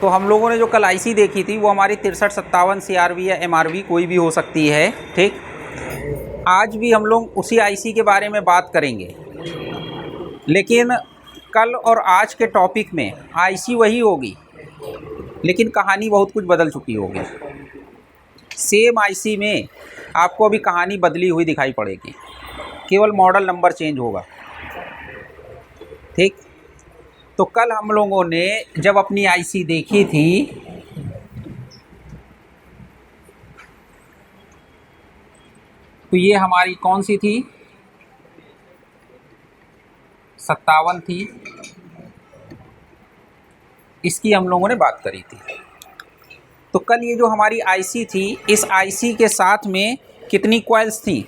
तो हम लोगों ने जो कल आईसी देखी थी वो हमारी 6357 सीआरवी या एमआरवी कोई भी हो सकती है, ठीक। आज भी हम लोग उसी आईसी के बारे में बात करेंगे, लेकिन कल और आज के टॉपिक में आईसी वही होगी, लेकिन कहानी बहुत कुछ बदल चुकी होगी। सेम आईसी में आपको अभी कहानी बदली हुई दिखाई पड़ेगी, केवल मॉडल नंबर चेंज होगा, ठीक। तो कल हम लोगों ने जब अपनी आईसी देखी थी तो ये हमारी कौन सी थी, 57 थी। इसकी हम लोगों ने बात करी थी। तो कल ये जो हमारी आईसी थी, इस आईसी के साथ में कितनी कॉइल्स थी?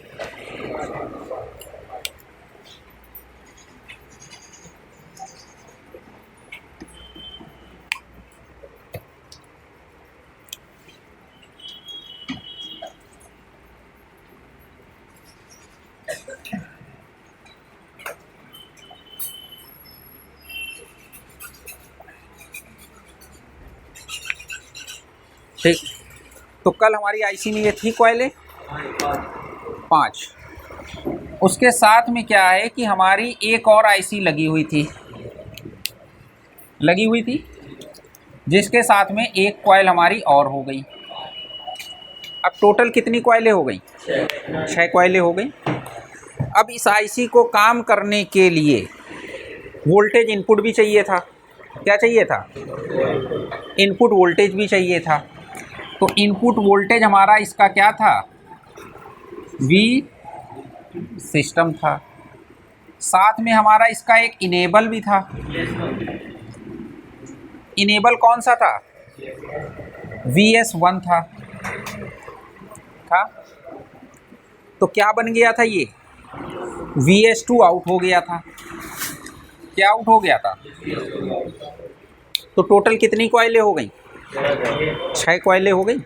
ठीक। तो कल हमारी आईसी में ये थी कॉइलें 5। उसके साथ में क्या है कि हमारी एक और आईसी लगी हुई थी, जिसके साथ में एक कॉइल हमारी और हो गई। अब टोटल कितनी कॉइलें हो गई? 6 कॉइलें हो गई। अब इस आईसी को काम करने के लिए वोल्टेज इनपुट भी चाहिए था। क्या चाहिए था? इनपुट वोल्टेज भी चाहिए था। तो इनपुट वोल्टेज हमारा इसका क्या था? वी सिस्टम था। साथ में हमारा इसका एक इनेबल भी था। इनेबल कौन सा था? VS1 था। तो क्या बन गया था? ये VS2 आउट हो गया था। क्या आउट हो गया था? तो टोटल कितनी कॉइलें हो गई? 6 कॉइलें हो गई।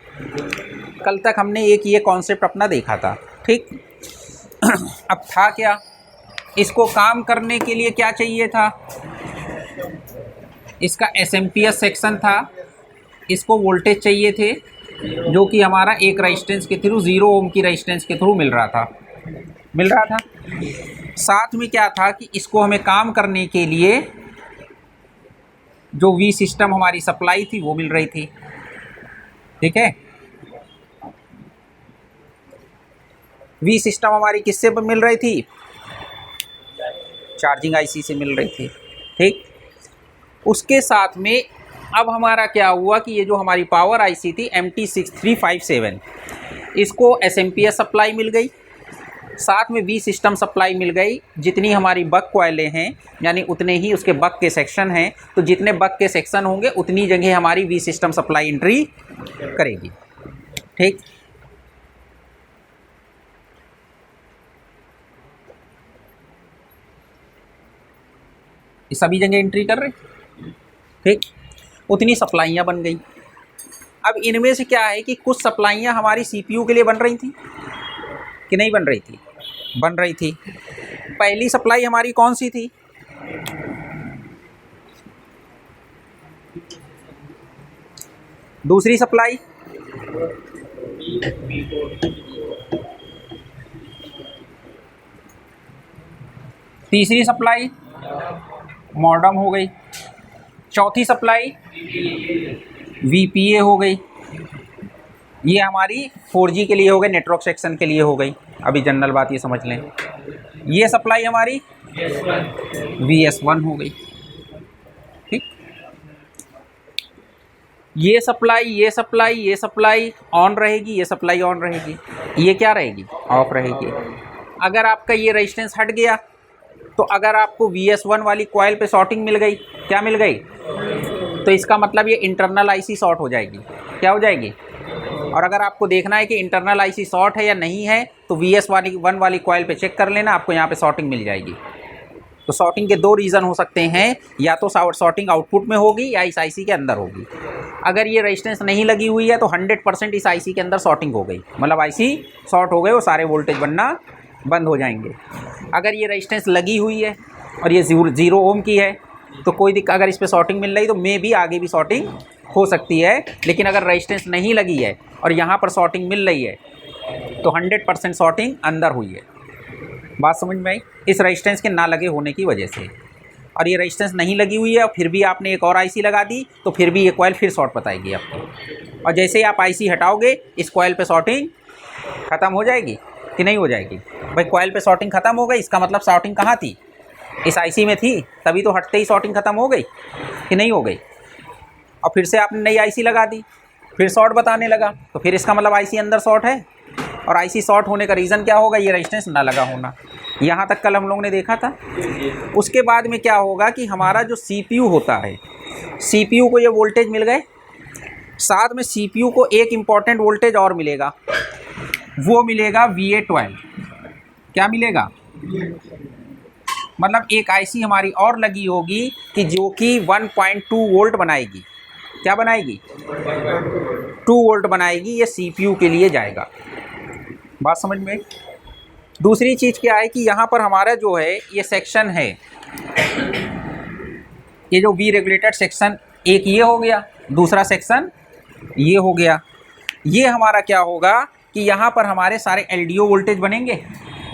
कल तक हमने एक ये कॉन्सेप्ट अपना देखा था, ठीक। अब था क्या, इसको काम करने के लिए क्या चाहिए था? इसका SMPS सेक्शन था। इसको वोल्टेज चाहिए थे, जो कि हमारा एक रेजिस्टेंस के थ्रू 0 ओम की रेजिस्टेंस के थ्रू मिल रहा था। साथ में क्या था कि इसको हमें काम करने के लिए जो वी सिस्टम हमारी सप्लाई थी वो मिल रही थी, ठीक है। वी सिस्टम हमारी किससे मिल रही थी? चार्जिंग आईसी से मिल रही थी, ठीक। उसके साथ में अब हमारा क्या हुआ कि ये जो हमारी पावर आईसी थी MT6357, इसको SMPS सप्लाई मिल गई, साथ में वी सिस्टम सप्लाई मिल गई। जितनी हमारी बक कॉइलें हैं यानी उतने ही उसके बक के सेक्शन हैं, तो जितने बक के सेक्शन होंगे उतनी जगह हमारी वी सिस्टम सप्लाई एंट्री करेगी, ठीक। ये सभी जगह एंट्री कर रहे, ठीक। उतनी सप्लाइयाँ बन गई। अब इनमें से क्या है कि कुछ सप्लाइयाँ हमारी CPU के लिए बन रही थी कि नहीं बन रही थी? बन रही थी। पहली सप्लाई हमारी कौन सी थी? दूसरी सप्लाई? तीसरी सप्लाई मॉडम हो गई। चौथी सप्लाई VPA हो गई। ये हमारी 4G के लिए हो गई, नेटवर्क सेक्शन के लिए हो गई। अभी जनरल बात ये समझ लें। ये सप्लाई हमारी VS1 हो गई, ठीक। ये सप्लाई ऑन रहेगी, ये सप्लाई ऑन रहेगी, ये क्या रहेगी? ऑफ रहेगी। अगर आपका ये रेजिस्टेंस हट गया तो अगर आपको VS1 वाली कॉइल पे शॉर्टिंग मिल गई, क्या मिल गई? तो इसका मतलब ये इंटरनल आईसी शॉर्ट हो जाएगी। क्या हो जाएगी? और अगर आपको देखना है कि इंटरनल आईसी शॉर्ट है या नहीं है तो VS1 वाली कॉइल पे चेक कर लेना, आपको यहाँ पे शॉर्टिंग मिल जाएगी। तो शॉर्टिंग के 2 रीज़न हो सकते हैं, या तो शॉर्टिंग आउटपुट में होगी या इस आईसी के अंदर होगी। अगर ये रेजिस्टेंस नहीं लगी हुई है तो 100% इस आईसी के अंदर शॉर्टिंग हो गई, मतलब आईसी शॉर्ट हो गए, वो सारे वोल्टेज बनना बंद हो जाएंगे। अगर ये रेजिस्टेंस लगी हुई है और ये 0 ओम की है तो कोई दिक्कत, अगर इस पर शॉर्टिंग मिल रही तो मे भी आगे भी शॉर्टिंग हो सकती है, लेकिन अगर रेजिस्टेंस नहीं लगी है और यहाँ पर शॉर्टिंग मिल रही है तो 100% शॉर्टिंग अंदर हुई है। बात समझ में आई? इस रेजिस्टेंस के ना लगे होने की वजह से। और ये रेजिस्टेंस नहीं लगी हुई है और फिर भी आपने एक और आईसी लगा दी तो फिर भी ये कॉइल फिर शॉर्ट बताएगी आपको। और जैसे ही आप आईसी हटाओगे इस कॉइल पे शॉर्टिंग ख़त्म हो जाएगी कि नहीं हो जाएगी? भाई कॉइल पे शॉर्टिंग ख़त्म हो गई, इसका मतलब शॉर्टिंग कहाँ थी? इस आईसी में थी, तभी तो हटते ही शॉर्टिंग ख़त्म हो गई कि नहीं हो गई? और फिर से आपने नई आईसी लगा दी, फिर शॉर्ट बताने लगा, तो फिर इसका मतलब आईसी अंदर शॉर्ट है। और आईसी शॉर्ट होने का रीज़न क्या होगा? ये रेजिस्टेंस ना लगा होना। यहाँ तक कल हम लोग ने देखा था। उसके बाद में क्या होगा कि हमारा जो सीपीयू होता है, सीपीयू को ये वोल्टेज मिल गए, साथ में सीपीयू को एक इम्पॉर्टेंट वोल्टेज और मिलेगा, वो मिलेगा VA12। क्या मिलेगा? मतलब एक आईसी हमारी और लगी होगी कि जो कि 1.2 वोल्ट बनाएगी। क्या बनाएगी? 2 वोल्ट बनाएगी। ये सीपीयू के लिए जाएगा। बात समझ में? दूसरी चीज़ क्या है कि यहाँ पर हमारा जो है ये सेक्शन है, ये जो वी रेगुलेटेड सेक्शन, एक ये हो गया, दूसरा सेक्शन ये हो गया। ये हमारा क्या होगा कि यहाँ पर हमारे सारे एलडीओ वोल्टेज बनेंगे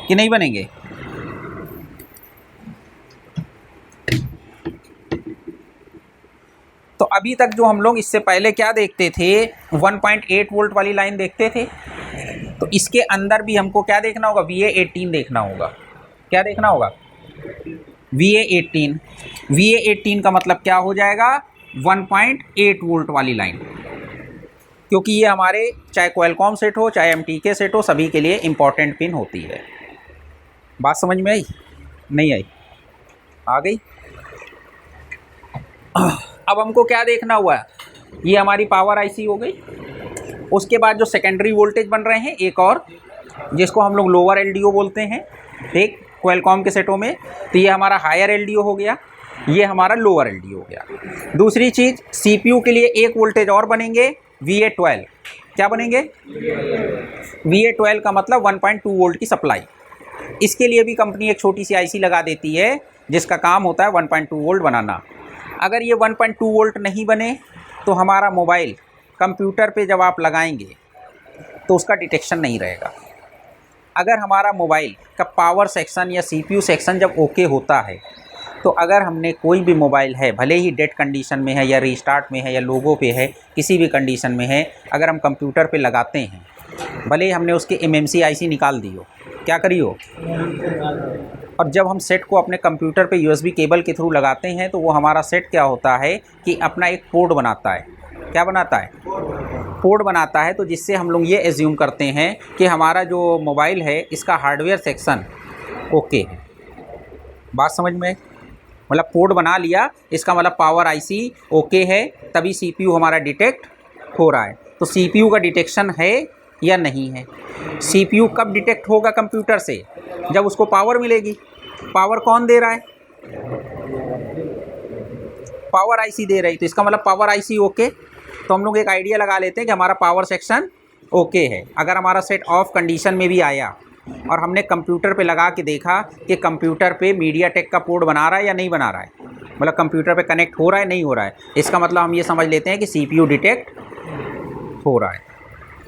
कि नहीं बनेंगे? तो अभी तक जो हम लोग इससे पहले क्या देखते थे, 1.8 वोल्ट वाली लाइन देखते थे, तो इसके अंदर भी हमको क्या देखना होगा? VA18 देखना होगा। क्या देखना होगा? VA18। VA18 का मतलब क्या हो जाएगा? 1.8 वोल्ट वाली लाइन, क्योंकि ये हमारे चाहे क्वालकॉम सेट हो चाहे MTK सेट हो, सभी के लिए इम्पॉर्टेंट पिन होती है। बात समझ में आई? नहीं आई? आ गई? अब हमको क्या देखना हुआ? ये हमारी पावर आईसी हो गई। उसके बाद जो सेकेंडरी वोल्टेज बन रहे हैं एक और, जिसको हम लोग लोअर एलडीओ बोलते हैं, ठीक, क्वालकॉम के सेटों में, तो ये हमारा हायर एलडीओ हो गया, ये हमारा लोअर एलडीओ हो गया। दूसरी चीज़, सीपीयू के लिए एक वोल्टेज और बनेंगे, VA12। क्या बनेंगे? VA12 का मतलब 1.2 वोल्ट की सप्लाई। इसके लिए भी कंपनी एक छोटी सी आईसी लगा देती है जिसका काम होता है 1.2 वोल्ट बनाना। अगर ये 1.2 वोल्ट नहीं बने तो हमारा मोबाइल कंप्यूटर पे जब आप लगाएंगे तो उसका डिटेक्शन नहीं रहेगा। अगर हमारा मोबाइल का पावर सेक्शन या सीपीयू सेक्शन जब ओके होता है, तो अगर हमने कोई भी मोबाइल है, भले ही डेड कंडीशन में है या रीस्टार्ट में है या लोगो पे है, किसी भी कंडीशन में है, अगर हम कंप्यूटर पे लगाते हैं, भले ही हमने उसके MMC आईसी निकाल दी हो, क्या करी हो, और जब हम सेट को अपने कंप्यूटर पे USB केबल के थ्रू लगाते हैं तो वो हमारा सेट क्या होता है कि अपना एक पोर्ट बनाता है। क्या बनाता है? पोर्ट बनाता है। तो जिससे हम लोग ये एज्यूम करते हैं कि हमारा जो मोबाइल है इसका हार्डवेयर सेक्शन ओके है। बात समझ में? मतलब पोर्ट बना लिया, इसका मतलब पावर आईसी ओके है, तभी सीपीयू हमारा डिटेक्ट हो रहा है। तो सीपीयू का डिटेक्शन है या नहीं है? सीपीयू कब डिटेक्ट होगा कंप्यूटर से? जब उसको पावर मिलेगी। पावर कौन दे रहा है? पावर आईसी दे रही, तो इसका मतलब पावर आईसी ओके। तो हम लोग एक आइडिया लगा लेते हैं कि हमारा पावर सेक्शन ओके है। अगर हमारा सेट ऑफ कंडीशन में भी आया और हमने कंप्यूटर पे लगा के देखा कि कंप्यूटर पे मीडियाटेक का पोर्ट बना रहा है या नहीं बना रहा है, मतलब कंप्यूटर पे कनेक्ट हो रहा है नहीं हो रहा है, इसका मतलब हम ये समझ लेते हैं कि सीपीयू डिटेक्ट हो रहा है।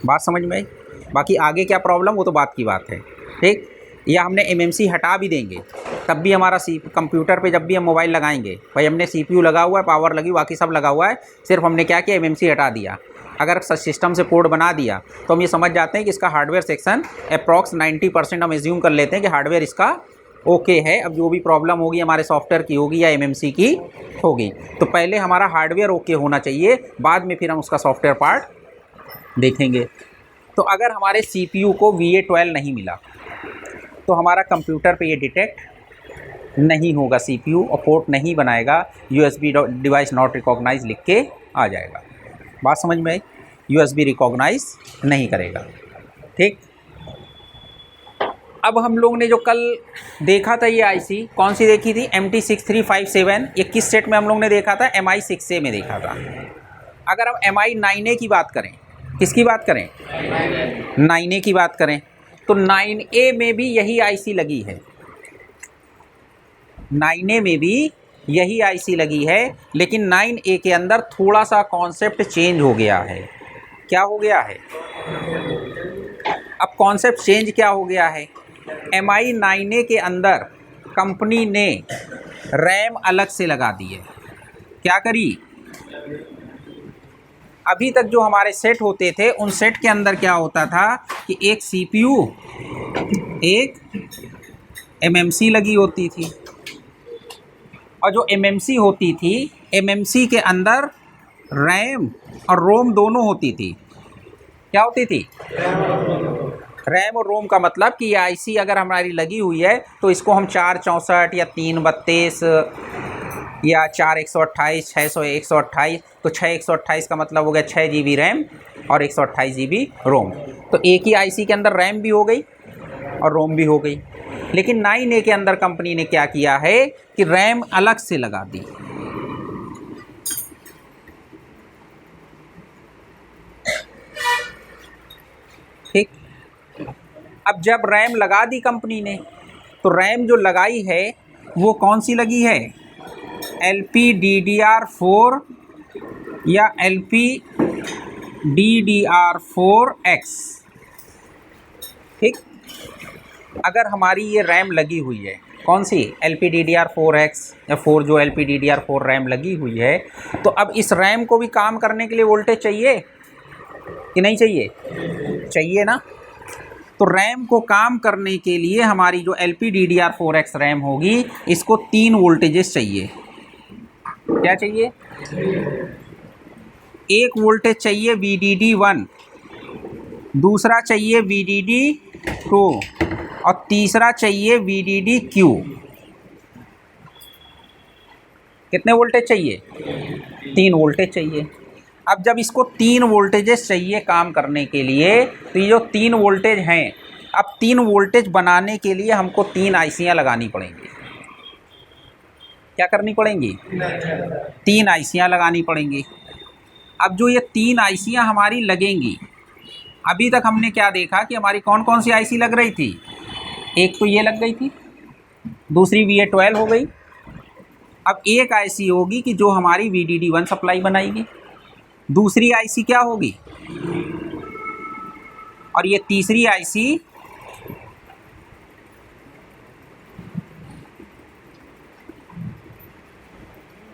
बात समझ में आई? बाकी आगे क्या प्रॉब्लम वो तो बात की बात है, ठीक। या हमने MMC हटा भी देंगे तब भी हमारा कंप्यूटर पे जब भी हम मोबाइल लगाएंगे, भाई हमने CPU लगा हुआ है, पावर लगी, बाकी सब लगा हुआ है, सिर्फ हमने क्या किया, MMC हटा दिया, अगर सिस्टम से पोर्ट बना दिया तो हम ये समझ जाते हैं कि इसका हार्डवेयर सेक्शन अप्रॉक्स 90% हम एज्यूम कर लेते हैं कि हार्डवेयर इसका ओके है। अब जो भी प्रॉब्लम होगी हमारे सॉफ्टवेयर की होगी या MMC की होगी। तो पहले हमारा हार्डवेयर ओके होना चाहिए, बाद में फिर हम उसका सॉफ्टवेयर पार्ट देखेंगे। तो अगर हमारे CPU को VA12 नहीं मिला तो हमारा कंप्यूटर पे ये डिटेक्ट नहीं होगा CPU, और पोर्ट नहीं बनाएगा, USB डिवाइस नॉट रिकॉग्नाइज लिख के आ जाएगा। बात समझ में आई? USB रिकॉग्नाइज नहीं करेगा, ठीक। अब हम लोग ने जो कल देखा था ये आईसी कौन सी देखी थी, MT6357, ये किस सेट में हम लोग ने देखा था, MI6A में देखा था। अगर हम MI9A की बात करें, किसकी बात करें, 9A की बात करें, तो 9A में भी यही आईसी लगी है। 9A में भी यही आईसी लगी है, लेकिन 9A के अंदर थोड़ा सा कॉन्सेप्ट चेंज हो गया है। क्या हो गया है? अब कॉन्सेप्ट चेंज क्या हो गया है? MI 9A के अंदर कंपनी ने रैम अलग से लगा दी है। क्या करी? अभी तक जो हमारे सेट होते थे उन सेट के अंदर क्या होता था कि एक CPU, एक MMC लगी होती थी, और जो MMC होती थी, MMC के अंदर रैम और रोम दोनों होती थी। क्या होती थी? रैम और रोम का मतलब कि ये आईसी अगर हमारी लगी हुई है तो इसको हम 464 या 332 या 4 128 6 128, तो 6 128 का मतलब हो गया 6 GB रैम और 128 GB रोम। तो एक ही आईसी के अंदर रैम भी हो गई और रोम भी हो गई। लेकिन 9A के अंदर कंपनी ने क्या किया है कि रैम अलग से लगा दी। ठीक, अब जब रैम लगा दी कंपनी ने, तो रैम जो लगाई है वो कौन सी लगी है? LPDDR4 या LPDDR4X। ठीक, अगर हमारी ये रैम लगी हुई है, कौन सी? LPDDR4X या 4 जो LPDDR4 रैम लगी हुई है, तो अब इस रैम को भी काम करने के लिए वोल्टेज चाहिए कि नहीं चाहिए? चाहिए ना। तो रैम को काम करने के लिए हमारी जो LPDDR4X रैम होगी, इसको 3 वोल्टेजेस चाहिए। क्या चाहिए? एक वोल्टेज चाहिए VDD1, दूसरा चाहिए VDD2 और तीसरा चाहिए VDDQ। कितने वोल्टेज चाहिए? 3 वोल्टेज चाहिए। अब जब इसको 3 वोल्टेजेस चाहिए काम करने के लिए, तो ये जो 3 वोल्टेज हैं, अब 3 वोल्टेज बनाने के लिए हमको 3 आईसियाँ लगानी पड़ेंगी। क्या करनी पड़ेंगी? 3 आईसियाँ लगानी पड़ेंगी। अब जो ये 3 आईसियाँ हमारी लगेंगी, अभी तक हमने क्या देखा कि हमारी कौन कौन सी आईसी लग रही थी? एक तो ये लग गई थी, दूसरी VA12 हो गई। अब एक आईसी होगी कि जो हमारी VDD1 सप्लाई बनाएगी, दूसरी आईसी क्या होगी, और ये तीसरी आईसी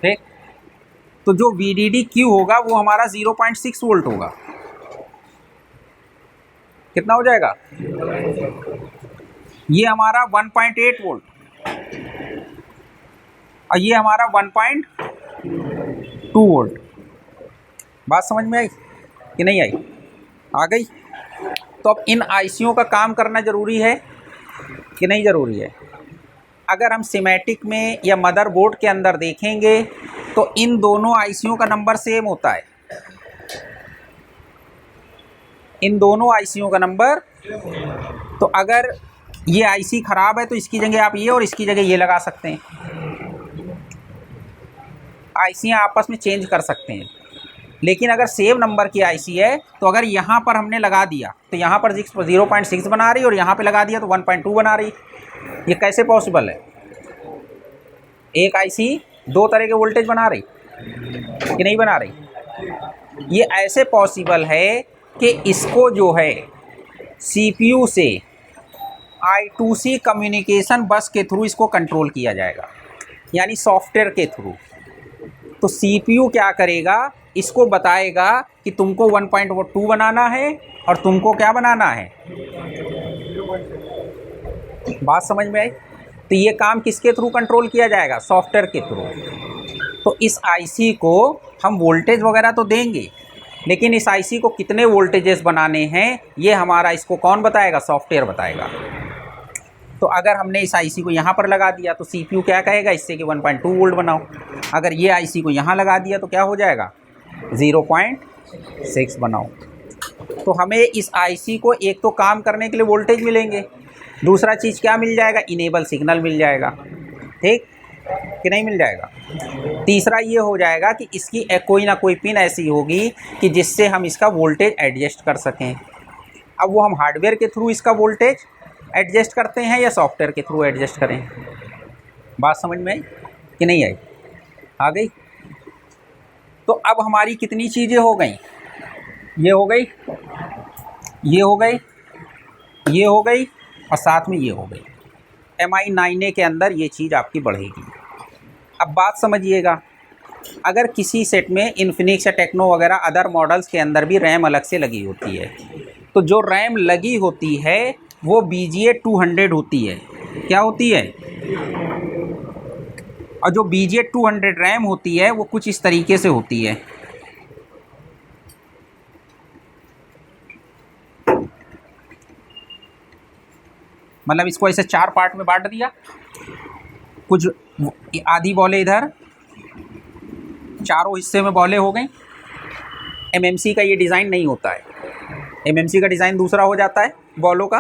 ठीक। तो जो VDDQ होगा वो हमारा 0.6 वोल्ट होगा। कितना हो जाएगा? ये हमारा 1.8 वोल्ट और ये हमारा 1.2 वोल्ट। बात समझ में आई कि नहीं आई? आ गई। तो अब इन आईसीयों का काम करना ज़रूरी है कि नहीं ज़रूरी है? अगर हम सिमेटिक में या मदरबोर्ड के अंदर देखेंगे तो इन दोनों आईसीयों का नंबर सेम होता है। इन दोनों आईसीयों का नंबर, तो अगर ये आईसी ख़राब है तो इसकी जगह आप ये और इसकी जगह ये लगा सकते हैं। आईसियाँ आपस में चेंज कर सकते हैं। लेकिन अगर सेम नंबर की आईसी है तो अगर यहाँ पर हमने लगा दिया तो यहाँ पर 0.6 बना रही और यहाँ पे लगा दिया तो 1.2 बना रही। ये कैसे पॉसिबल है? एक आईसी 2 तरह के वोल्टेज बना रही कि नहीं बना रही? ये ऐसे पॉसिबल है कि इसको जो है CPU से I2C कम्युनिकेशन बस के थ्रू इसको कंट्रोल किया जाएगा, यानी सॉफ्टवेयर के थ्रू। तो CPU क्या करेगा? इसको बताएगा कि तुमको 1.2 बनाना है और तुमको क्या बनाना है। बात समझ में आई? तो ये काम किसके थ्रू कंट्रोल किया जाएगा? सॉफ्टवेयर के थ्रू। तो इस आईसी को हम वोल्टेज वगैरह तो देंगे, लेकिन इस आईसी को कितने वोल्टेजेस बनाने हैं ये हमारा इसको कौन बताएगा? सॉफ्टवेयर बताएगा। तो अगर हमने इस आईसी को यहाँ पर लगा दिया तो CPU क्या कहेगा? इससे कि 1.2 वोल्ट बनाओ। अगर ये आईसी को यहाँ लगा दिया तो क्या हो जाएगा? 0.6 बनाओ। तो हमें इस आईसी को एक तो काम करने के लिए वोल्टेज मिलेंगे, दूसरा चीज़ क्या मिल जाएगा? इनेबल सिग्नल मिल जाएगा। ठीक कि नहीं मिल जाएगा? तीसरा ये हो जाएगा कि इसकी कोई ना कोई पिन ऐसी होगी कि जिससे हम इसका वोल्टेज एडजस्ट कर सकें। अब वो हम हार्डवेयर के थ्रू इसका वोल्टेज एडजस्ट करते हैं या सॉफ्टवेयर के थ्रू एडजस्ट करें? बात समझ में आई कि नहीं आई? आ गई। तो अब हमारी कितनी चीज़ें हो गई, ये हो गई, ये हो गई, ये हो गई और साथ में ये हो गई। MI9A के अंदर ये चीज़ आपकी बढ़ेगी। अब बात समझिएगा, अगर किसी सेट में इन्फिनिक्स या टेक्नो वगैरह अदर मॉडल्स के अंदर भी रैम अलग से लगी होती है, तो जो रैम लगी होती है वो BGA 200 होती है। क्या होती है? और जो BGA 200 रैम होती है वो कुछ इस तरीके से होती है। मतलब इसको ऐसे 4 पार्ट में बांट दिया, कुछ आधी बॉलें इधर, चारों हिस्से में बॉलें हो गई। MMC का ये डिज़ाइन नहीं होता है, MMC का डिज़ाइन दूसरा हो जाता है बॉलों का।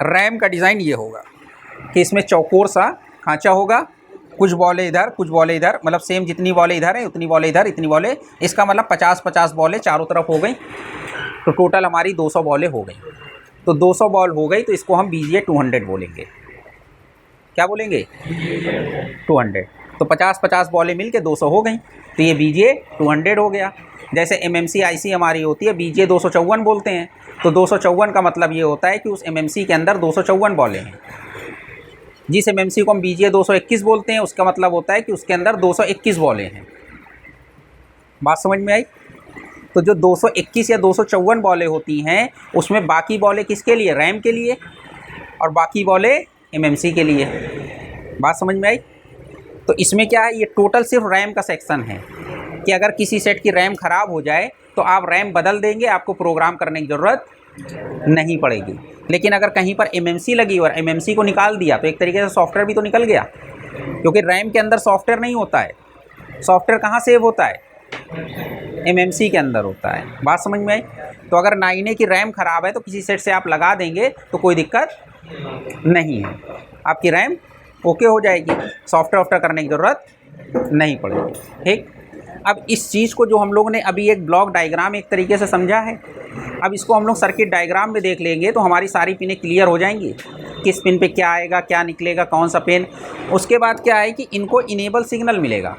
रैम का डिज़ाइन ये होगा कि इसमें चौकोर सा खांचा होगा, कुछ बॉलें इधर, कुछ बॉलें इधर, मतलब सेम जितनी बॉलें इधर हैं उतनी बॉलें इधर, इतनी बॉलें, इसका मतलब 50-50 बॉलें चारों तरफ हो गई। तो टोटल हमारी 200 बॉलें हो गई। तो 200 बॉल हो गई तो इसको हम BGA 200 बोलेंगे। क्या बोलेंगे? 200। तो 50-50 बॉलें मिल के 200 हो गई, तो ये BGA 200 हो गया। जैसे MMC IC हमारी होती है BGA 254 बोलते हैं, तो 254 का मतलब ये होता है कि उस MMC के अंदर 254 बॉलें हैं। जिस MMC को हम BGA 221 बोलते हैं उसका मतलब होता है कि उसके अंदर 221 बॉलें हैं। बात समझ में आई? तो जो 221 या 254 बॉलें होती हैं उसमें बाकी बॉलें किसके लिए? रैम के लिए, और बाकी बॉलें MMC के लिए। बात समझ में आई? तो इसमें क्या है, ये टोटल सिर्फ रैम का सेक्शन है कि अगर किसी सेट की रैम ख़राब हो जाए तो आप रैम बदल देंगे, आपको प्रोग्राम करने की ज़रूरत नहीं पड़ेगी। लेकिन अगर कहीं पर MMC लगी और MMC को निकाल दिया तो एक तरीके से सॉफ्टवेयर भी तो निकल गया, क्योंकि रैम के अंदर सॉफ्टवेयर नहीं होता है। सॉफ्टवेयर कहाँ सेव होता है? MMC के अंदर होता है। बात समझ में आई? तो अगर 9A की रैम ख़राब है तो किसी सेट से आप लगा देंगे तो कोई दिक्कत नहीं है, आपकी रैम ओके हो जाएगी, सॉफ्टवेयर करने की ज़रूरत नहीं पड़ेगी। ठीक। अब इस चीज़ को जो हम लोग ने अभी एक ब्लॉक डायग्राम एक तरीके से समझा है, अब इसको हम लोग सर्किट डायग्राम में देख लेंगे तो हमारी सारी पिनें क्लियर हो जाएंगी, किस पिन पे क्या आएगा, क्या निकलेगा, कौन सा पिन। उसके बाद क्या है कि इनको इनेबल सिग्नल मिलेगा।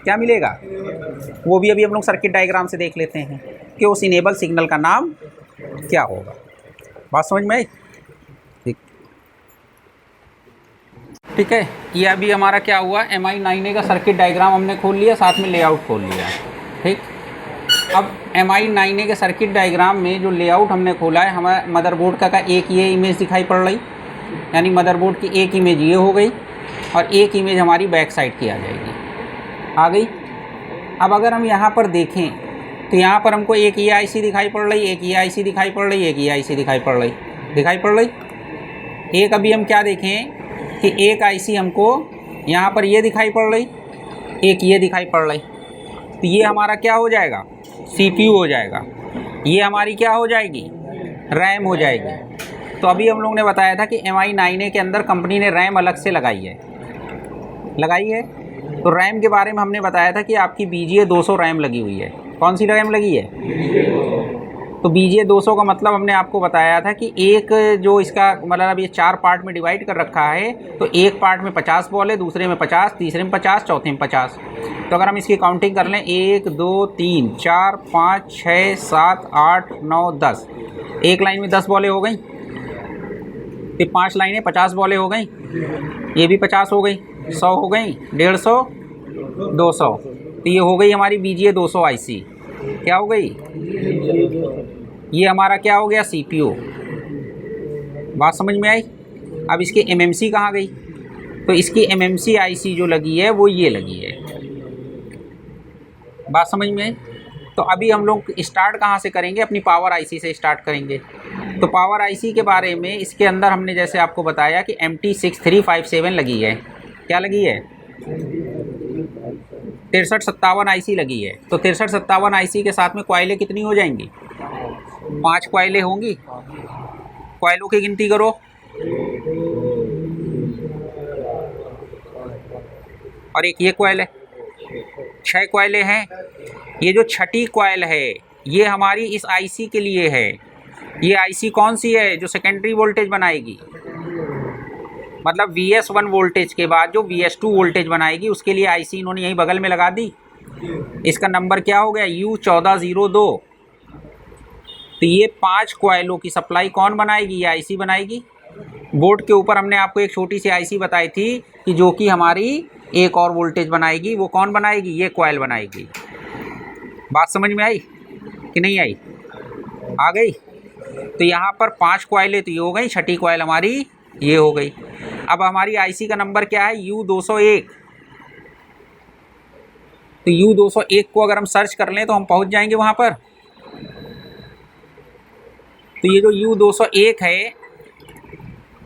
क्या मिलेगा? वो भी अभी हम लोग सर्किट डायग्राम से देख लेते हैं कि उस इनेबल सिग्नल का नाम क्या होगा। बात समझ में आई? ठीक है। ये अभी हमारा क्या हुआ, MI9A का सर्किट डायग्राम हमने खोल लिया, साथ में लेआउट खोल लिया। ठीक। अब MI9A के सर्किट डायग्राम में जो लेआउट हमने खोला है, हमारे मदरबोर्ड का एक ये इमेज दिखाई पड़ रही, यानी मदरबोर्ड की एक इमेज ये हो गई और एक इमेज हमारी बैक साइड की आ जाएगी, आ गई। अब अगर हम यहाँ पर देखें तो यहाँ पर हमको एक ये IC दिखाई पड़ रही, एक ये IC दिखाई पड़ रही, एक ये IC दिखाई पड़ रही। एक अभी हम क्या देखें कि एक IC हमको यहाँ पर ये दिखाई पड़ रही, एक ये दिखाई पड़ रही, तो ये हमारा क्या हो जाएगा? CPU हो जाएगा। ये हमारी क्या हो जाएगी? रैम हो जाएगी। तो अभी हम लोग ने बताया था कि MI9A के अंदर कंपनी ने रैम अलग से लगाई है। तो रैम के बारे में हमने बताया था कि आपकी BGA 200 रैम लगी हुई है। कौन सी रैम लगी है? तो BGA 200 का मतलब हमने आपको बताया था कि एक जो इसका मतलब ये 4 पार्ट में डिवाइड कर रखा है, तो एक पार्ट में 50 बॉल है, दूसरे में 50, तीसरे में 50, चौथे में 50। तो अगर हम इसकी काउंटिंग कर लें 1 2 3 4 5 6 7 8 9 10, एक लाइन में 10 बॉलें हो गई, फिर 5 लाइनें 50 बॉलें हो गई, ये भी 50 हो गई, 100 हो गई, 150, 200। तो ये हो गई हमारी BGA 200 IC। क्या हो गई? ये हमारा क्या हो गया? CPU। बात समझ में आई? अब इसकी MMC कहाँ गई? तो इसकी MMC IC जो लगी है वो ये लगी है। बात समझ में आई? तो अभी हम लोग स्टार्ट कहाँ से करेंगे? अपनी पावर IC से स्टार्ट करेंगे। तो पावर IC के बारे में इसके अंदर हमने जैसे आपको बताया कि MT6357 लगी है। क्या लगी है? 6357 IC लगी है। तो 6357 IC के साथ में कॉइलें कितनी हो जाएंगी? 5 कॉइलें होंगी। कॉइलों की गिनती करो। और एक ये कॉइल है, 6 कॉइलें हैं। ये जो छठी कॉइल है ये हमारी इस IC के लिए है। ये IC कौन सी है? जो सेकेंडरी वोल्टेज बनाएगी। मतलब VS1 वोल्टेज के बाद जो VS2 वोल्टेज बनाएगी उसके लिए IC इन्होंने यहीं बगल में लगा दी। इसका नंबर क्या हो गया, U1402। तो ये 5 कॉइलों की सप्लाई कौन बनाएगी, ये IC बनाएगी। बोर्ड के ऊपर हमने आपको एक छोटी सी IC बताई थी कि जो कि हमारी एक और वोल्टेज बनाएगी, वो कौन बनाएगी, ये कॉइल बनाएगी। बात समझ में आई कि नहीं आई, आ गई। तो यहाँ पर 5 कॉइलें तो ये हो गई, छठी कॉइल हमारी ये हो गई। अब हमारी IC का नंबर क्या है, U201। तो U201 को अगर हम सर्च कर लें तो हम पहुँच जाएंगे वहाँ पर। तो ये जो U201 है,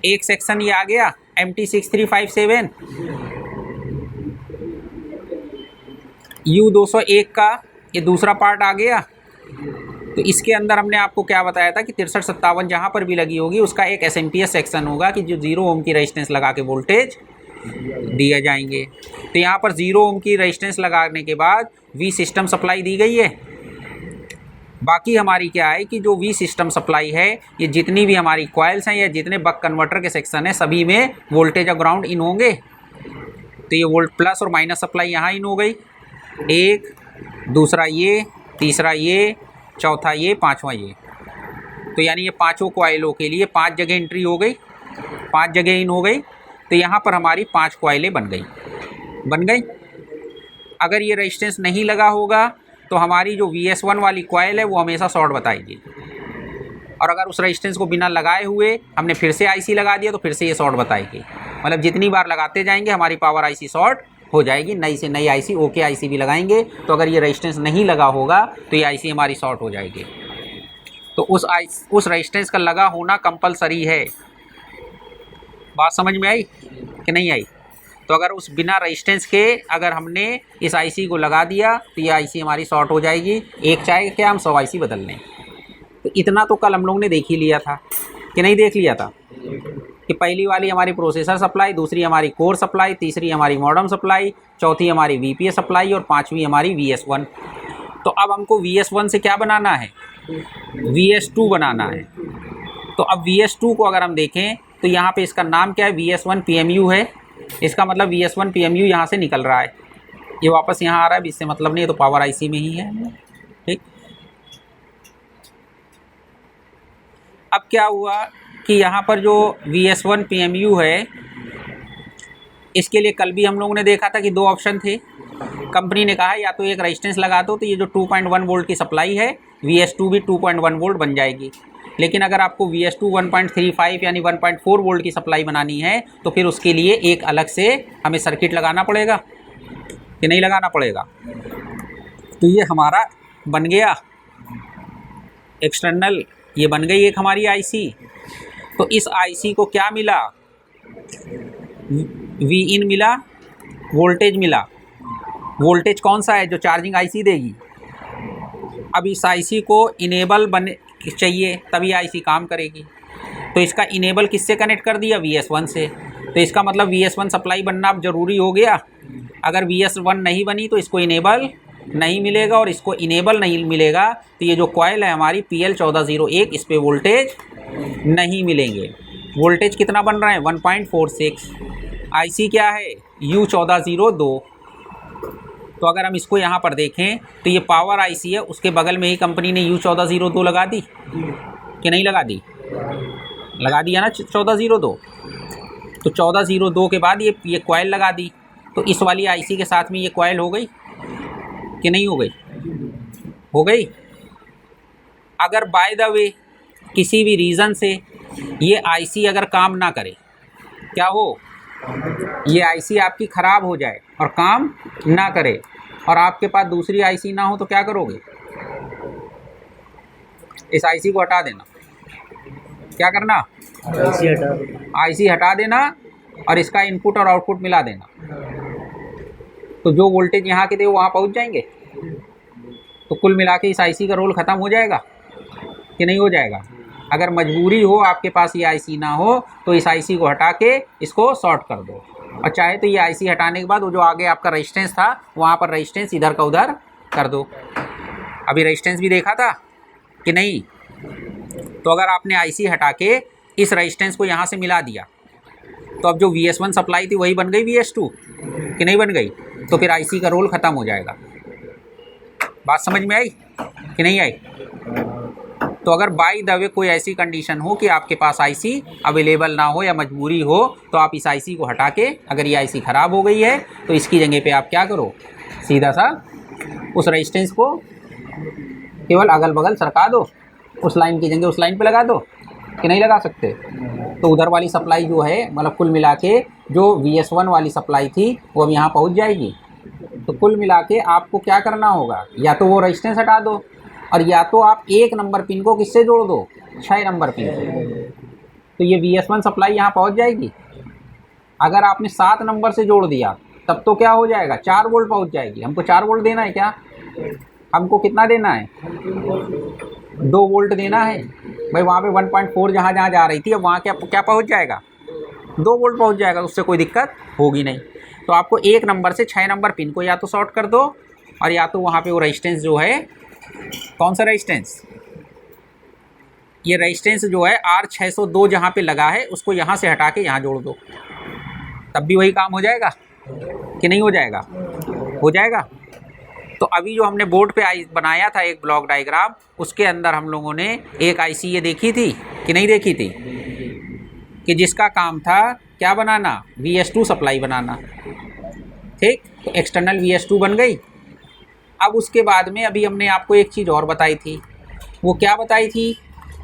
एक सेक्शन ये आ गया MT6357। U201 का ये दूसरा पार्ट आ गया। तो इसके अंदर हमने आपको क्या बताया था कि 6357 जहाँ पर भी लगी होगी उसका एक SMPS सेक्शन होगा कि जो 0 ओम की रेजिस्टेंस लगा के वोल्टेज दिए जाएंगे। तो यहाँ पर 0 ओम की रेजिस्टेंस लगाने के बाद V सिस्टम सप्लाई दी गई है। बाकी हमारी क्या है कि जो V सिस्टम सप्लाई है, ये जितनी भी हमारी कॉइल्स हैं या जितने बक कन्वर्टर के सेक्शन हैं सभी में वोल्टेज और ग्राउंड इन होंगे। तो ये वोल्ट प्लस और माइनस सप्लाई यहाँ इन हो गई, एक, दूसरा ये, तीसरा ये, चौथा ये, पांचवा ये। तो यानी ये पांचों कॉइलों के लिए 5 जगह एंट्री हो गई, 5 जगह इन हो गई। तो यहाँ पर हमारी 5 कॉइलें बन गई। अगर ये रेजिस्टेंस नहीं लगा होगा तो हमारी जो VS1 वाली कॉइल है वो हमेशा शॉर्ट बताएगी। और अगर उस रेजिस्टेंस को बिना लगाए हुए हमने फिर से IC लगा दिया तो फिर से ये शॉर्ट बताएगी। मतलब जितनी बार लगाते जाएंगे हमारी पावर IC शॉर्ट हो जाएगी। नई से नई IC ओके IC भी लगाएंगे तो अगर ये रेजिस्टेंस नहीं लगा होगा तो ये IC हमारी शॉर्ट हो जाएगी। तो उस रेजिस्टेंस का लगा होना कंपलसरी है। बात समझ में आई कि नहीं आई। तो अगर उस बिना रेजिस्टेंस के अगर हमने इस IC को लगा दिया तो ये IC हमारी शॉर्ट हो जाएगी। एक चाहे क्या हम 100 IC बदल लें। तो इतना तो कल हम लोग ने देख ही लिया था कि नहीं देख लिया था कि पहली वाली हमारी प्रोसेसर सप्लाई, दूसरी हमारी कोर सप्लाई, तीसरी हमारी मॉडेम सप्लाई, चौथी हमारी VPS सप्लाई और पांचवी हमारी VS1। तो अब हमको VS1 से क्या बनाना है, VS2 बनाना है। तो अब VS2 को अगर हम देखें तो यहाँ पे इसका नाम क्या है, VS1 PMU है। इसका मतलब VS1 PMU यहाँ से निकल रहा है, ये वापस यहाँ आ रहा है, इससे मतलब नहीं है, तो पावर IC में ही है। ठीक, अब क्या हुआ कि यहाँ पर जो VS1 PMU है इसके लिए कल भी हम लोगों ने देखा था कि 2 ऑप्शन थे। कंपनी ने कहा या तो एक रेजिस्टेंस लगा दो तो ये जो 2.1 वोल्ट की सप्लाई है VS2 भी 2.1 वोल्ट बन जाएगी। लेकिन अगर आपको VS2 1.35 यानी 1.4 वोल्ट की सप्लाई बनानी है तो फिर उसके लिए एक अलग से हमें सर्किट लगाना पड़ेगा कि नहीं लगाना पड़ेगा। तो ये हमारा बन गया एक्सटर्नल, ये बन गई एक हमारी IC। तो इस IC को क्या मिला, Vin मिला, वोल्टेज मिला। वोल्टेज कौन सा है, जो चार्जिंग IC देगी। अब इस IC को इनेबल बने चाहिए तभी IC काम करेगी। तो इसका इनेबल किससे कनेक्ट कर दिया, VS1 से। तो इसका मतलब VS1 सप्लाई बनना अब ज़रूरी हो गया। अगर VS1 नहीं बनी तो इसको इनेबल नहीं मिलेगा, और इसको इनेबल नहीं मिलेगा तो ये जो कॉइल है हमारी PL1401 इस पर वोल्टेज नहीं मिलेंगे। वोल्टेज कितना बन रहा है, 1.46। IC क्या है, U1402। तो अगर हम इसको यहाँ पर देखें तो ये पावर IC है, उसके बगल में ही कंपनी ने U1402 लगा दी कि नहीं लगा दी, लगा दिया ना 1402। तो 1402 के बाद ये कॉइल लगा दी। तो इस वाली IC के साथ में ये कॉइल हो गई कि नहीं हो गई, हो गई। अगर बाय द वे किसी भी रीज़न से ये IC अगर काम ना करे, क्या हो, ये IC आपकी ख़राब हो जाए और काम ना करे और आपके पास दूसरी IC ना हो तो क्या करोगे, इस IC को हटा देना। क्या करना, IC हटा देना और इसका इनपुट और आउटपुट मिला देना। तो जो वोल्टेज यहाँ के थे वो वहाँ पहुँच जाएंगे। तो कुल मिला के इस IC का रोल ख़त्म हो जाएगा कि नहीं हो जाएगा। अगर मजबूरी हो आपके पास ये IC ना हो तो इस IC को हटा के इसको शॉर्ट कर दो, और चाहे तो ये IC हटाने के बाद वो जो आगे आपका रेजिस्टेंस था वहाँ पर रेजिस्टेंस इधर का उधर कर दो। अभी रेजिस्टेंस भी देखा था कि नहीं। तो अगर आपने IC हटा के इस रेजिस्टेंस को यहाँ से मिला दिया तो अब जो VS1 सप्लाई थी वही बन गई VS2 कि नहीं बन गई? तो फिर IC का रोल ख़त्म हो जाएगा। बात समझ में आई कि नहीं आई? तो अगर बाय द वे कोई ऐसी कंडीशन हो कि आपके पास IC अवेलेबल ना हो या मजबूरी हो, तो आप इस IC को हटा के, अगर ये IC ख़राब हो गई है तो इसकी जगह पे आप क्या करो, सीधा सा उस रेजिस्टेंस को केवल अगल बगल सरका दो, उस लाइन की जगह उस लाइन पे लगा दो कि नहीं लगा सकते? तो उधर वाली सप्लाई जो है, मतलब कुल मिला के जो VS1 वाली सप्लाई थी वो अब यहाँ पहुँच जाएगी। तो कुल मिला के आपको क्या करना होगा, या तो वो रेजिस्टेंस हटा दो, और या तो आप 1 नंबर पिन को किससे जोड़ दो, 6 नंबर पिन से। तो ये VS1 सप्लाई यहाँ पहुँच जाएगी। अगर आपने 7 नंबर से जोड़ दिया तब तो क्या हो जाएगा, 4 वोल्ट पहुँच जाएगी। हमको 4 वोल्ट देना है क्या? हमको कितना देना है? 2 वोल्ट देना है भाई। वहाँ पे 1.4 जहाँ जहाँ जा रही थी, अब वहाँ क्या पहुँच जाएगा, 2 वोल्ट पहुँच जाएगा। उससे कोई दिक्कत होगी नहीं। तो आपको 1 नंबर से 6 नंबर पिन को या तो शॉर्ट कर दो, और या तो वहाँ पे वो रेजिस्टेंस जो है, कौन सा रेजिस्टेंस, ये रेजिस्टेंस जो है R602 जहाँ पे लगा है उसको यहाँ से हटा के यहाँ जोड़ दो, तब भी वही काम हो जाएगा कि नहीं हो जाएगा? हो जाएगा। तो अभी जो हमने बोर्ड पे बनाया था एक ब्लॉक डायग्राम, उसके अंदर हम लोगों ने एक IC ये देखी थी कि नहीं देखी थी, कि जिसका काम था क्या बनाना, VS2 सप्लाई बनाना। ठीक, तो एक्सटर्नल VS2 बन गई। अब उसके बाद में अभी हमने आपको एक चीज़ और बताई थी। वो क्या बताई थी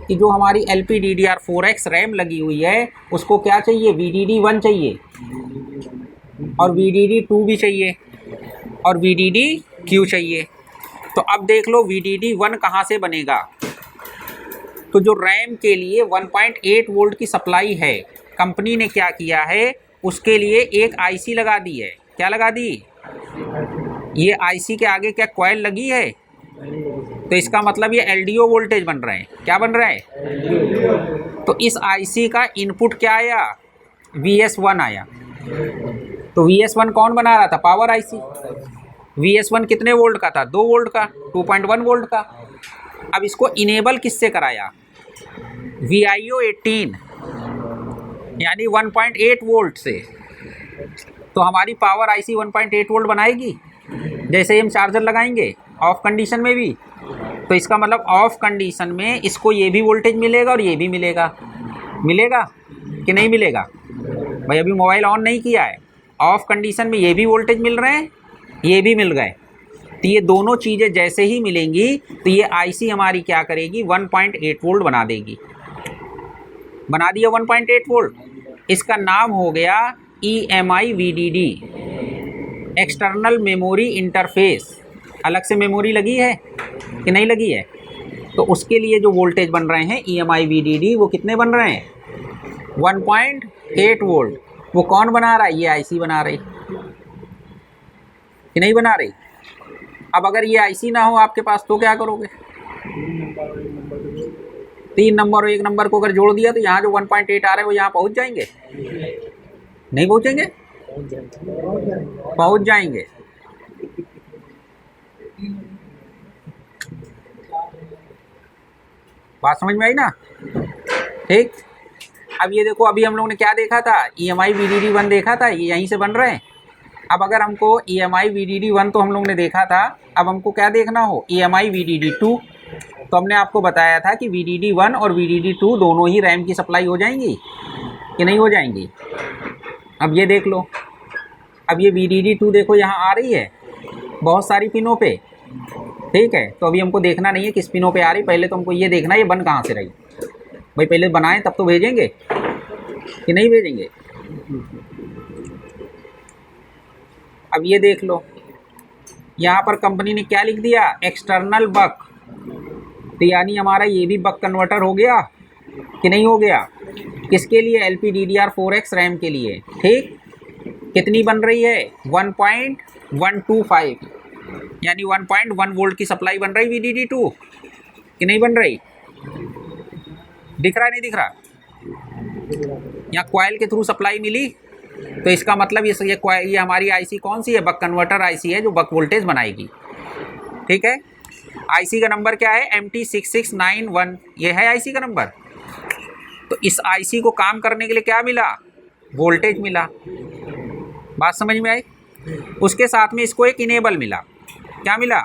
कि जो हमारी LPDDR4X रैम लगी हुई है उसको क्या चाहिए, VDD1 चाहिए, और VDD2 भी चाहिए, और VDDQ चाहिए। तो अब देख लो VDD1 कहाँ से बनेगा। तो जो रैम के लिए 1.8 वोल्ट की सप्लाई है, कंपनी ने क्या किया है, उसके लिए एक IC लगा दी है। क्या लगा दी? ये IC के आगे क्या कॉइल लगी है? तो इसका मतलब ये LDO वोल्टेज बन रहे हैं। क्या बन रहा है? तो इस IC का इनपुट क्या आया, VS1 आया। तो VS1 कौन बना रहा था, पावर IC। VS1 कितने वोल्ट का था, 2 वोल्ट का, 2.1 वोल्ट का। अब इसको इनेबल किससे कराया, VIO 18 यानी 1.8 वोल्ट से। तो हमारी पावर IC 1.8 वोल्ट बनाएगी। जैसे ही हम चार्जर लगाएंगे ऑफ कंडीशन में भी, तो इसका मतलब ऑफ कंडीशन में इसको ये भी वोल्टेज मिलेगा और ये भी मिलेगा। मिलेगा कि नहीं मिलेगा भाई? अभी मोबाइल ऑन नहीं किया है, ऑफ कंडीशन में ये भी वोल्टेज मिल रहे हैं, ये भी मिल गए। तो ये दोनों चीज़ें जैसे ही मिलेंगी तो ये IC हमारी क्या करेगी, 1.8 वोल्ट बना देगी। बना दिया 1.8 वोल्ट। इसका नाम हो गया EMI VDD, external memory interface. अलग से मेमोरी लगी है कि नहीं लगी है? तो उसके लिए जो वोल्टेज बन रहे हैं EMI VDD, वो कितने बन रहे हैं, 1.8 वोल्ट। वो कौन बना रहा है, ये IC बना रही कि नहीं बना रही? अब अगर ये IC ना हो आपके पास तो क्या करोगे, 3 नंबर और 1 नंबर को अगर जोड़ दिया तो यहाँ जो 1.8 आ रहे हैं वो यहाँ पहुँच जाएंगे? नहीं पहुँचेंगे? पहुँच जाएंगे। बात समझ में आई ना? ठीक। अब ये देखो, अभी हम लोगों ने क्या देखा था, EMI VDD1 देखा था, ये यहीं से बन रहे हैं। अब अगर हमको EMI VDD1 तो हम लोगों ने देखा था, अब हमको क्या देखना हो, EMI VDD2। तो हमने आपको बताया था कि VDD1 और VDD2 दोनों ही रैम की सप्लाई हो जाएंगी कि नहीं हो जाएंगी? अब ये देख लो, अब ये VDD2 देखो यहाँ आ रही है बहुत सारी पिनों पे। ठीक है, तो अभी हमको देखना नहीं है किस पिनों पे आ रही, पहले तो हमको ये देखना है ये बन कहाँ से रही। भाई पहले बनाएं तब तो भेजेंगे कि नहीं भेजेंगे। अब ये देख लो, यहाँ पर कंपनी ने क्या लिख दिया, एक्सटर्नल बक। तो यानी हमारा ये भी बक कन्वर्टर हो गया कि नहीं हो गया? किसके लिए, LPDDR4X रैम के लिए। ठीक, कितनी बन रही है, 1.125 यानी 1.1 वोल्ट की सप्लाई बन रही VDD2 कि नहीं बन रही? दिख रहा है, नहीं दिख रहा? यहाँ कॉइल के थ्रू सप्लाई मिली, तो इसका मतलब ये हमारी IC कौन सी है, बक कन्वर्टर IC है जो बक वोल्टेज बनाएगी। ठीक है, IC का नंबर क्या है, MT6691, ये है IC का नंबर। तो इस IC को काम करने के लिए क्या मिला, वोल्टेज मिला, बात समझ में आई। उसके साथ में इसको एक इनेबल मिला, क्या मिला,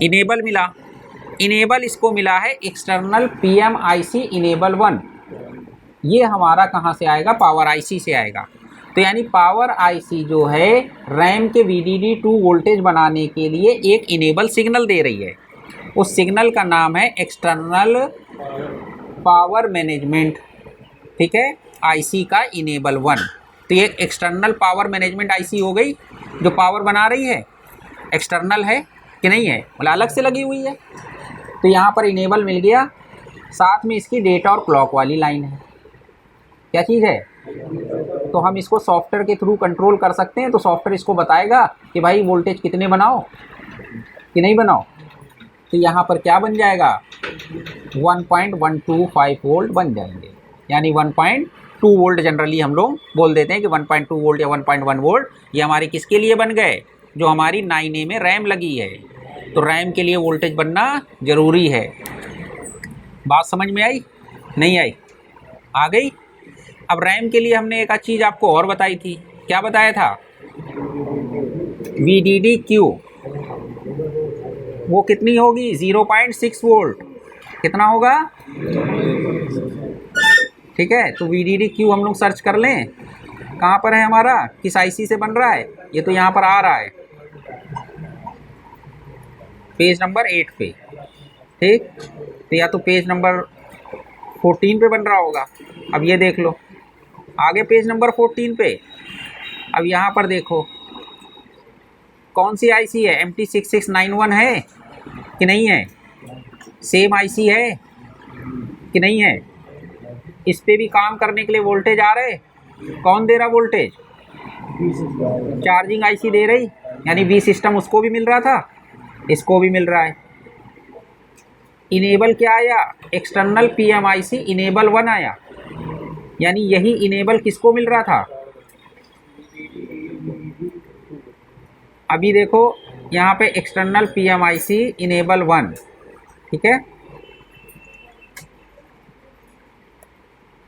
इनेबल मिला। इनेबल इसको मिला है एक्सटर्नल PMIC इनेबल 1। ये हमारा कहाँ से आएगा, पावर IC से आएगा। तो यानी पावर IC जो है रैम के VDD2 वोल्टेज बनाने के लिए एक इनेबल सिग्नल दे रही है। उस सिग्नल का नाम है एक्सटर्नल पावर मैनेजमेंट, ठीक है, IC का इनेबल 1। तो ये एक्सटर्नल पावर मैनेजमेंट IC हो गई जो पावर बना रही है। एक्सटर्नल है कि नहीं है, मतलब अलग से लगी हुई है। तो यहाँ पर इनेबल मिल गया, साथ में इसकी डेटा और क्लॉक वाली लाइन है। क्या चीज़ है, तो हम इसको सॉफ्टवेयर के थ्रू कंट्रोल कर सकते हैं। तो सॉफ्टवेयर इसको बताएगा कि भाई वोल्टेज कितने बनाओ कि नहीं बनाओ। तो यहाँ पर क्या बन जाएगा, 1.125 वोल्ट बन जाएंगे, यानी 1.2 वोल्ट जनरली हम लोग बोल देते हैं कि 1.2 वोल्ट या 1.1 वोल्ट ये हमारे किसके लिए बन गए, जो हमारी 9A में रैम लगी है। तो रैम के लिए वोल्टेज बनना ज़रूरी है। बात समझ में आई, नहीं आई, आ गई। अब रैम के लिए हमने एक चीज़ आपको और बताई थी, क्या बताया था, VDD-Q वो कितनी होगी, 0.6 वोल्ट। कितना होगा, ठीक है। तो VDD-Q हम लोग सर्च कर लें, कहाँ पर है हमारा, किस IC से बन रहा है, ये तो यहाँ पर आ रहा है पेज नंबर 8 पे, ठीक। तो या तो पेज नंबर 14 पे बन रहा होगा। अब ये देख लो, आगे पेज नंबर 14 पे। अब यहाँ पर देखो कौन सी IC है, MT6691 है कि नहीं है, सेम IC है कि नहीं है। इस पे भी काम करने के लिए वोल्टेज आ रहे, कौन दे रहा वोल्टेज, चार्जिंग IC दे रही, यानी V सिस्टम उसको भी मिल रहा था, इसको भी मिल रहा है। इनेबल क्या आया, एक्सटर्नल PMIC इनेबल 1 आया, यानी यही इनेबल किसको मिल रहा था। अभी देखो यहाँ पे एक्सटर्नल PMIC इनेबल 1, ठीक है,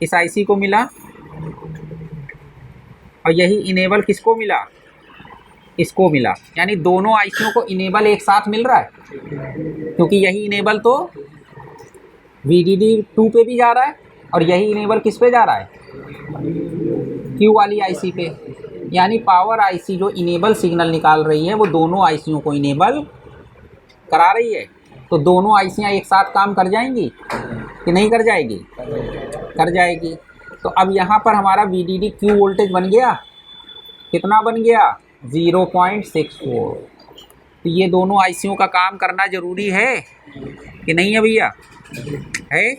इस IC को मिला, और यही इनेबल किसको मिला, इसको मिला। यानी दोनों ICयों को इनेबल एक साथ मिल रहा है, क्योंकि यही इनेबल तो VDD2 पे भी जा रहा है और यही इनेबल किस पे जा रहा है, Q वाली IC पे। यानी पावर IC जो इनेबल सिग्नल निकाल रही है वो दोनों ICयों को इनेबल करा रही है। तो दोनों ICयाँ एक साथ काम कर जाएंगी कि नहीं कर जाएगी, कर जाएगी। तो अब यहाँ पर हमारा VDD-Q वोल्टेज बन गया, कितना बन गया, 0.6 वोल्ट। तो ये दोनों ICयों का काम करना ज़रूरी है कि नहीं है भैया, है।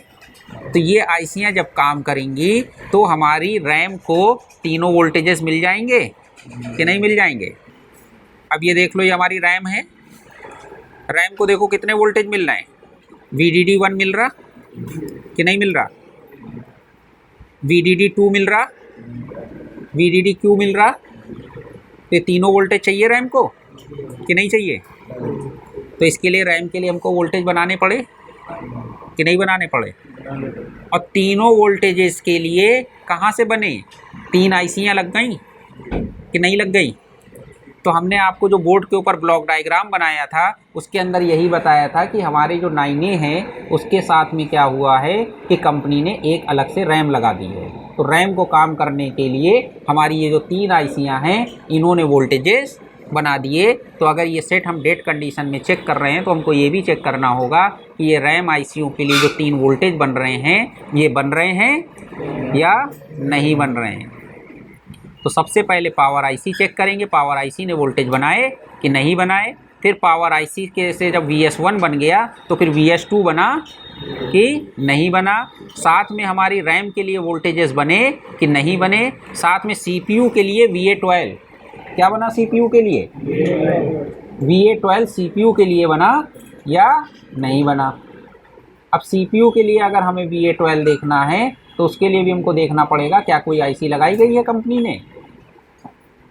तो ये ICयाँ जब काम करेंगी तो हमारी रैम को तीनों वोल्टेजेस मिल जाएंगे कि नहीं मिल जाएंगे। अब ये देख लो, ये हमारी रैम है, रैम को देखो कितने वोल्टेज मिल रहे हैं, VDD-1 मिल रहा कि नहीं मिल रहा, VDD-2 मिल रहा, VDD-Q मिल रहा। तो ये तीनों वोल्टेज चाहिए रैम को कि नहीं चाहिए। तो इसके लिए रैम के लिए हमको वोल्टेज बनाने पड़े कि नहीं बनाने पड़े। और तीनों वोल्टेजेस के लिए कहाँ से बने, 3 ICयाँ लग गई कि नहीं लग गई। तो हमने आपको जो बोर्ड के ऊपर ब्लॉक डायग्राम बनाया था उसके अंदर यही बताया था कि हमारे जो 9A हैं उसके साथ में क्या हुआ है कि कंपनी ने एक अलग से रैम लगा दी है। तो रैम को काम करने के लिए हमारी ये जो 3 ICयाँ हैं इन्होंने वोल्टेजेस बना दिए। तो अगर ये सेट हम डेट कंडीशन में चेक कर रहे हैं तो हमको ये भी चेक करना होगा कि ये रैम ICयों के लिए जो 3 वोल्टेज बन रहे हैं ये बन रहे हैं या नहीं बन रहे हैं। तो सबसे पहले पावर IC चेक करेंगे, पावर IC ने वोल्टेज बनाए कि नहीं बनाए। फिर पावर IC के से जब VS1 बन गया तो फिर VS2 बना कि नहीं बना। साथ में हमारी रैम के लिए वोल्टेजेस बने कि नहीं बने। साथ में CPU के लिए VA12 क्या बना, CPU के लिए VA12 CPU के लिए बना या नहीं बना। अब CPU के लिए अगर हमें VA12 देखना है तो उसके लिए भी हमको देखना पड़ेगा क्या कोई IC लगाई गई है कंपनी ने